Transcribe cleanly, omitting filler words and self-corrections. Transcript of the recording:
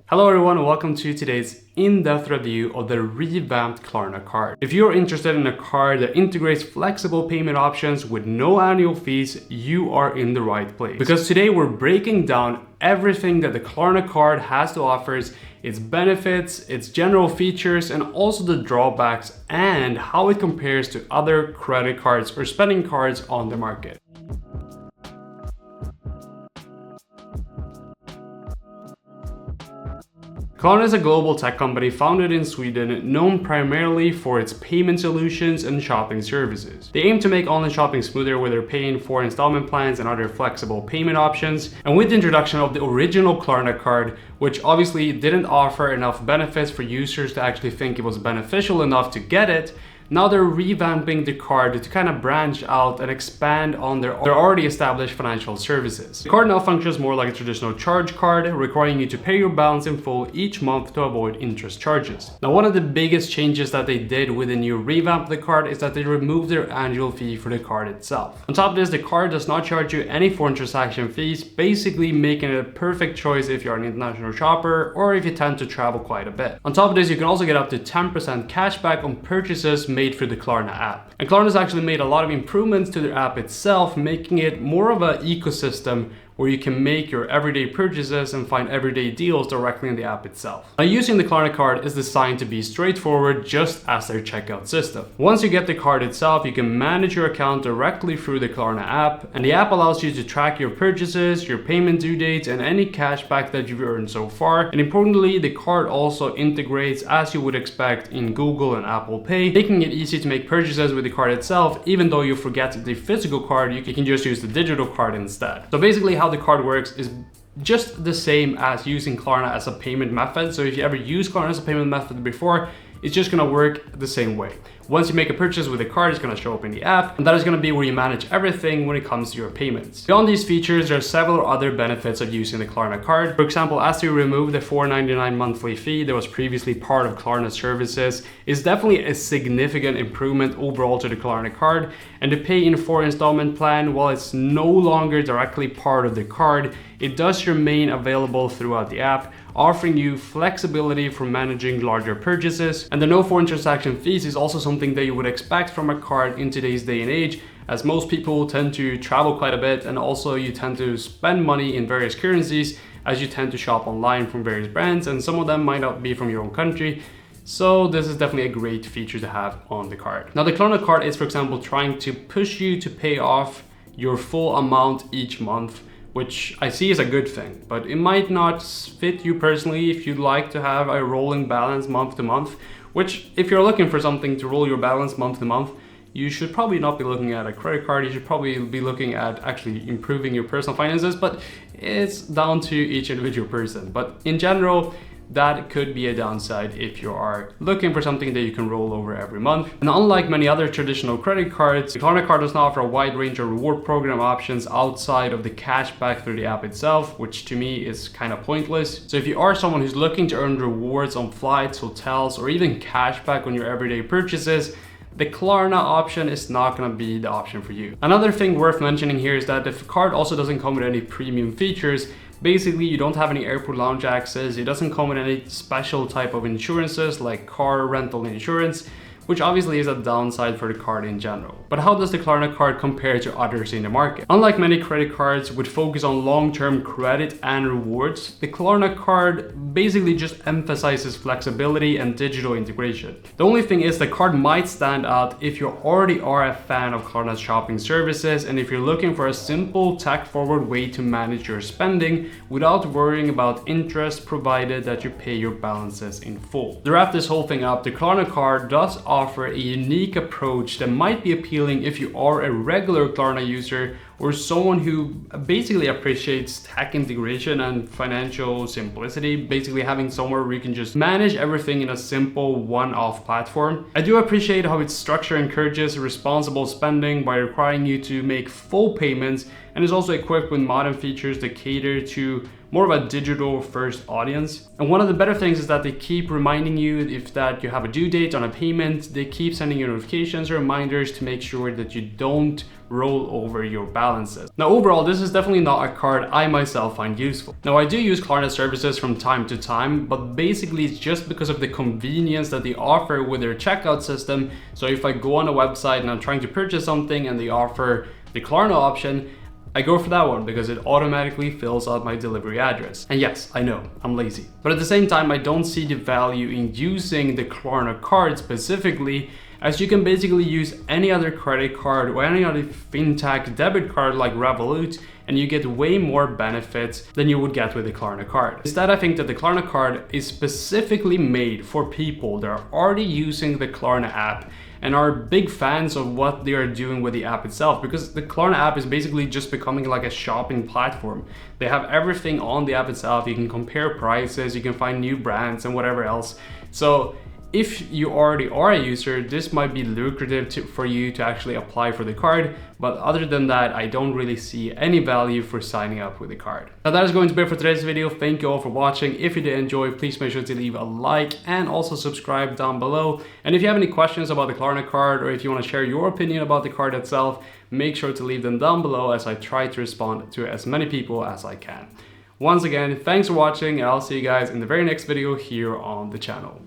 Hello everyone, welcome to today's in-depth review of the revamped Klarna Card. If you're interested in a card that integrates flexible payment options with no annual fees, you are in the right place. Because today we're breaking down everything that the Klarna Card has to offer, its benefits, its general features, and also the drawbacks, and how it compares to other credit cards or spending cards on the market. Klarna is a global tech company founded in Sweden, known primarily for its payment solutions and shopping services. They aim to make online shopping smoother, whether paying for installment plans and other flexible payment options. And with the introduction of the original Klarna Card, which obviously didn't offer enough benefits for users to actually think it was beneficial enough to get it, now they're revamping the card to kind of branch out and expand on their already established financial services. The card now functions more like a traditional charge card, requiring you to pay your balance in full each month to avoid interest charges. Now, one of the biggest changes that they did with the new revamp of the card is that they removed their annual fee for the card itself. On top of this, the card does not charge you any foreign transaction fees, basically making it a perfect choice if you're an international shopper or if you tend to travel quite a bit. On top of this, you can also get up to 10% cash back on purchases made through the Klarna app. And Klarna's actually made a lot of improvements to their app itself, making it more of an ecosystem where you can make your everyday purchases and find everyday deals directly in the app itself. Now, using the Klarna Card is designed to be straightforward, just as their checkout system. Once you get the card itself, you can manage your account directly through the Klarna app, and the app allows you to track your purchases, your payment due dates, and any cashback that you've earned so far. And importantly, the card also integrates as you would expect in Google and Apple Pay, making it easy to make purchases with the card itself. Even though you forget the physical card, you can just use the digital card instead. So basically how the card works is just the same as using Klarna as a payment method. So if you ever used Klarna as a payment method before, it's just gonna work the same way. Once you make a purchase with the card, it's gonna show up in the app, and that is gonna be where you manage everything when it comes to your payments. Beyond these features, there are several other benefits of using the Klarna Card. For example, as you remove the $4.99 monthly fee that was previously part of Klarna's services, is definitely a significant improvement overall to the Klarna Card. And the pay in 4 installment plan, while it's no longer directly part of the card, it does remain available throughout the app, offering you flexibility for managing larger purchases. And the no foreign transaction fees is also something that you would expect from a card in today's day and age, as most people tend to travel quite a bit, and also you tend to spend money in various currencies as you tend to shop online from various brands, and some of them might not be from your own country. So this is definitely a great feature to have on the card. Now, the Klarna Card is, for example, trying to push you to pay off your full amount each month, which I see as a good thing, but it might not fit you personally if you'd like to have a rolling balance month to month, which if you're looking for something to roll your balance month to month, you should probably not be looking at a credit card. You should probably be looking at actually improving your personal finances, but it's down to each individual person. But in general, that could be a downside if you are looking for something that you can roll over every month. And unlike many other traditional credit cards, the Klarna Card does not offer a wide range of reward program options outside of the cashback through the app itself, which to me is kind of pointless. So if you are someone who's looking to earn rewards on flights, hotels, or even cashback on your everyday purchases, the Klarna option is not going to be the option for you. Another thing worth mentioning here is that the card also doesn't come with any premium features. Basically, you don't have any airport lounge access. It doesn't come with any special type of insurances like car rental insurance, which obviously is a downside for the card in general. But how does the Klarna Card compare to others in the market? Unlike many credit cards which focus on long-term credit and rewards, the Klarna Card basically just emphasizes flexibility and digital integration. The only thing is the card might stand out if you already are a fan of Klarna's shopping services, and if you're looking for a simple tech-forward way to manage your spending without worrying about interest, provided that you pay your balances in full. To wrap this whole thing up, the Klarna Card does offer a unique approach that might be appealing if you are a regular Klarna user or someone who basically appreciates tech integration and financial simplicity, basically having somewhere where you can just manage everything in a simple one-off platform. I do appreciate how its structure encourages responsible spending by requiring you to make full payments, and is also equipped with modern features that cater to more of a digital first audience. And one of the better things is that they keep reminding you if that you have a due date on a payment. They keep sending you notifications or reminders to make sure that you don't roll over your balances. Now overall, this is definitely not a card I myself find useful. Now I do use Klarna services from time to time, but basically it's just because of the convenience that they offer with their checkout system. So if I go on a website and I'm trying to purchase something and they offer the Klarna option, I go for that one because it automatically fills out my delivery address. And yes, I know, I'm lazy. But at the same time, I don't see the value in using the Klarna card specifically, as you can basically use any other credit card or any other fintech debit card like Revolut, and you get way more benefits than you would get with the Klarna card. Instead, I think that the Klarna card is specifically made for people that are already using the Klarna app and are big fans of what they are doing with the app itself, because the Klarna app is basically just becoming like a shopping platform. They have everything on the app itself. You can compare prices, you can find new brands and whatever else. So if you already are a user, this might be lucrative for you to actually apply for the card. But other than that, I don't really see any value for signing up with the card. Now that is going to be it for today's video. Thank you all for watching. If you did enjoy, please make sure to leave a like and also subscribe down below. And if you have any questions about the Klarna card, or if you want to share your opinion about the card itself, make sure to leave them down below, as I try to respond to as many people as I can. Once again, thanks for watching, and I'll see you guys in the very next video here on the channel.